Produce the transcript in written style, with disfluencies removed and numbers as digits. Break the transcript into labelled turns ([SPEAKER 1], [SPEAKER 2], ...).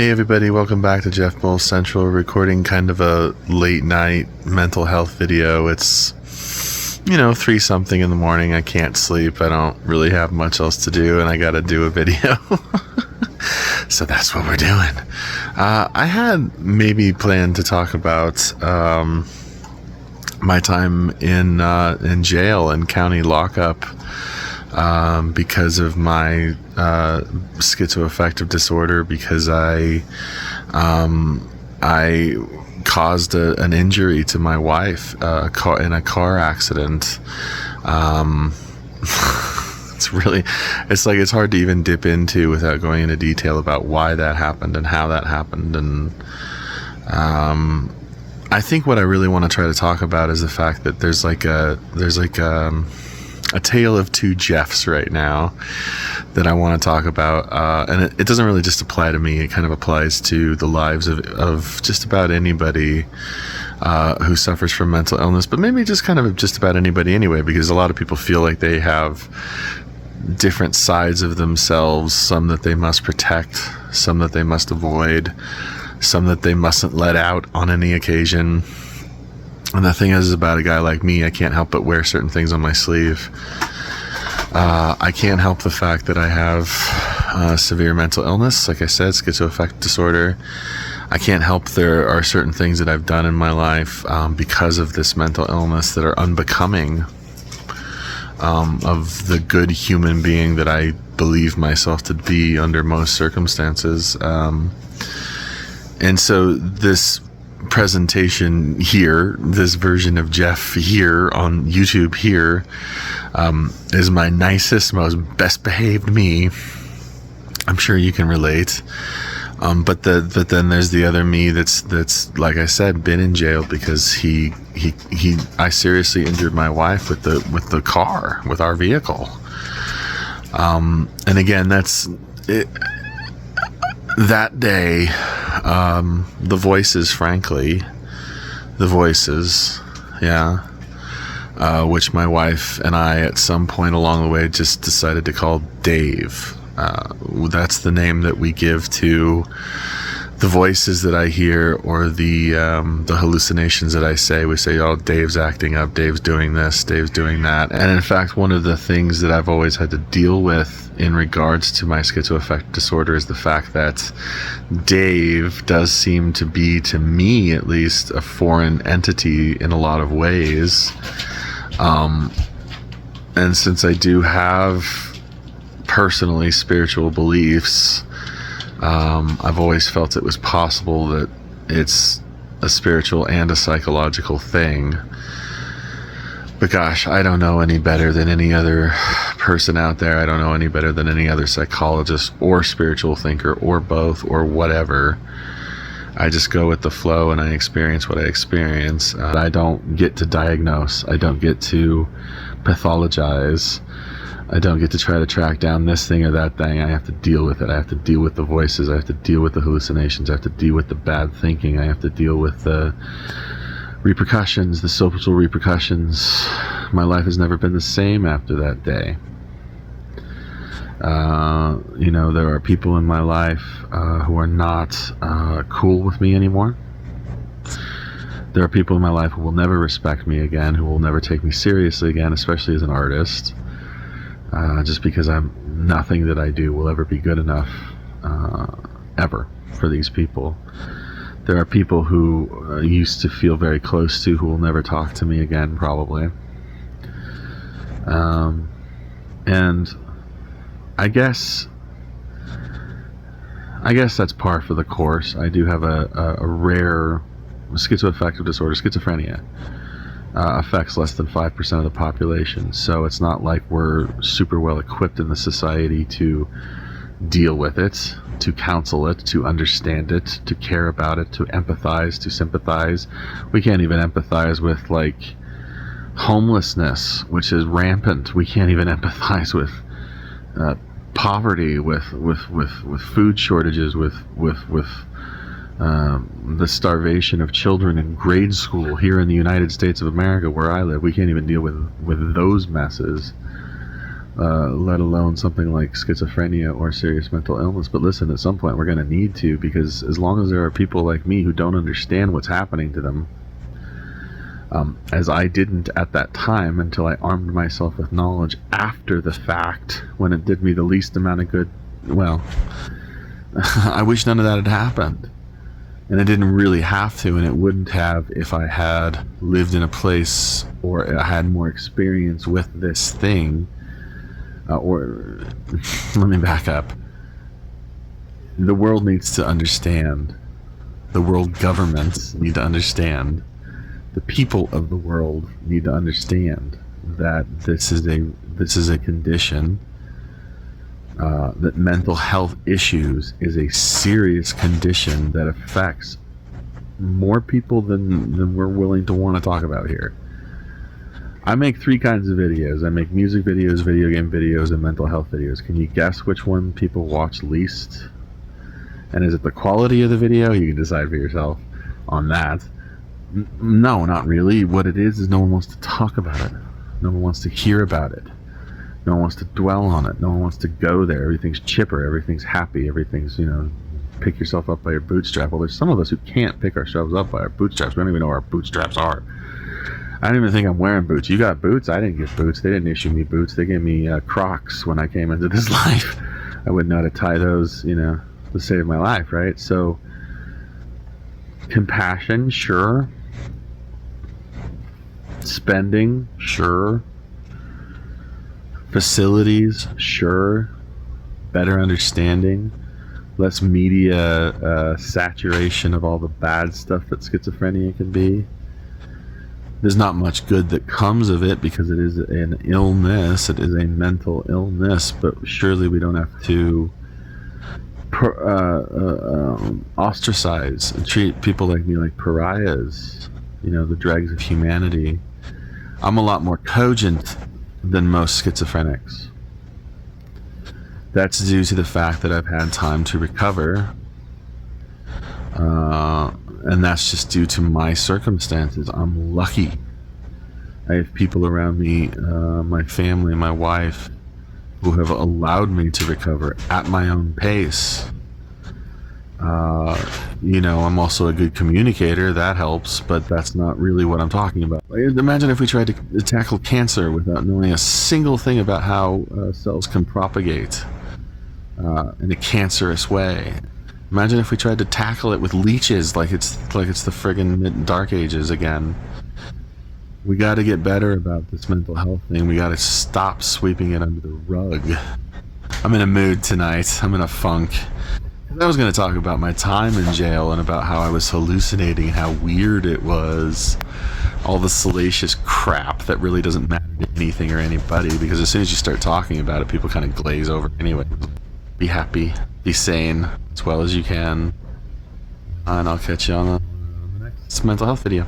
[SPEAKER 1] Hey everybody, welcome back to Jeff Bull Central, recording kind of a late night mental health video. It's, 3 something in the morning. I can't sleep. I don't really have much else to do and I gotta do a video. So that's what we're doing. I had maybe planned to talk about my time in jail and county lockup because of my schizoaffective disorder, because I caused an injury to my wife in a car accident. It's hard to even dip into without going into detail about why that happened and how that happened. And I think what I really want to try to talk about is the fact that there's a tale of two Jeffs right now that I want to talk about, and it doesn't really just apply to me. It kind of applies to the lives of just about anybody who suffers from mental illness, but maybe just kind of just about anybody anyway, because a lot of people feel like they have different sides of themselves, some that they must protect, some that they must avoid, some that they mustn't let out on any occasion. And the thing is about a guy like me, I can't help but wear certain things on my sleeve. I can't help the fact that I have severe mental illness, like I said, schizoaffective disorder. I can't help there are certain things that I've done in my life because of this mental illness that are unbecoming of the good human being that I believe myself to be under most circumstances. And so this presentation here, this version of Jeff here on YouTube here, is my nicest, most best behaved me. I'm sure you can relate. But then there's the other me that's like I said, been in jail because I seriously injured my wife with the car, with our vehicle. And again, that's it. That day, the voices, which my wife and I at some point along the way just decided to call Dave. That's the name that we give to the voices that I hear, or the hallucinations that I say. We say, oh, Dave's acting up, Dave's doing this, Dave's doing that. And in fact, one of the things that I've always had to deal with in regards to my schizoaffective disorder is the fact that Dave does seem to be, to me at least, a foreign entity in a lot of ways. And since I do have personally spiritual beliefs, I've always felt it was possible that it's a spiritual and a psychological thing. But gosh, I don't know any better than any other person out there. I don't know any better than any other psychologist or spiritual thinker or both or whatever. I just go with the flow and I experience what I experience. I don't get to diagnose. I don't get to pathologize. I don't get to try to track down this thing or that thing. I have to deal with it. I have to deal with the voices. I have to deal with the hallucinations. I have to deal with the bad thinking. I have to deal with the repercussions, the social repercussions. My life has never been the same after that day. There are people in my life who are not cool with me anymore. There are people in my life who will never respect me again, who will never take me seriously again, especially as an artist. Just because nothing that I do will ever be good enough, ever, for these people. There are people who I used to feel very close to who will never talk to me again, probably. And I guess that's par for the course. I do have a rare schizoaffective disorder, schizophrenia. Affects less than 5% of the population, so it's not like we're super well equipped in the society to deal with it, to counsel it, to understand it, to care about it, to empathize, to sympathize. We can't even empathize with homelessness, which is rampant. We can't even empathize with poverty, with food shortages, with the starvation of children in grade school here in the United States of America, where I live. We can't even deal with those messes. let alone something like schizophrenia or serious mental illness. But listen, at some point we're going to need to, because as long as there are people like me who don't understand what's happening to them, as I didn't at that time until I armed myself with knowledge after the fact, when it did me the least amount of good. Well, I wish none of that had happened. And it didn't really have to, and it wouldn't have if I had lived in a place or I had more experience with this thing. Or let me back up. The world needs to understand. The world governments need to understand. The people of the world need to understand that this is a condition. That mental health issues is a serious condition that affects more people than we're willing to want to talk about here. I make 3 kinds of videos. I make music videos, video game videos, and mental health videos. Can you guess which one people watch least? And is it the quality of the video? You can decide for yourself on that. No, not really. What it is no one wants to talk about it. No one wants to hear about it. No one wants to dwell on it. No one wants to go there. Everything's chipper. Everything's happy. Everything's, pick yourself up by your bootstrap. Well, there's some of us who can't pick ourselves up by our bootstraps. We don't even know where our bootstraps are. I don't even think I'm wearing boots. You got boots? I didn't get boots. They didn't issue me boots. They gave me Crocs when I came into this life. I wouldn't know how to tie those, to save my life, right? So, compassion, sure. Spending, sure. Facilities, sure. Better understanding. Less media saturation of all the bad stuff that schizophrenia can be. There's not much good that comes of it because it is an illness. It is a mental illness, but surely we don't have to ostracize and treat people like me like pariahs, the dregs of humanity. I'm a lot more cogent than most schizophrenics. That's due to the fact that I've had time to recover. And that's just due to my circumstances. I'm lucky. I have people around me, my family, my wife, who have allowed me to recover at my own pace. I'm also a good communicator. That helps, but that's not really what I'm talking about. Imagine if we tried to tackle cancer without knowing a single thing about how cells can propagate in a cancerous way. Imagine if we tried to tackle it with leeches like it's the friggin' Dark Ages again. We got to get better about this mental health thing. We got to stop sweeping it under the rug. I'm in a mood tonight. I'm in a funk. I was going to talk about my time in jail and about how I was hallucinating, how weird it was. All the salacious crap that really doesn't matter to anything or anybody, because as soon as you start talking about it, people kind of glaze over anyway. Be happy. Be sane as well as you can. And I'll catch you on the next mental health video.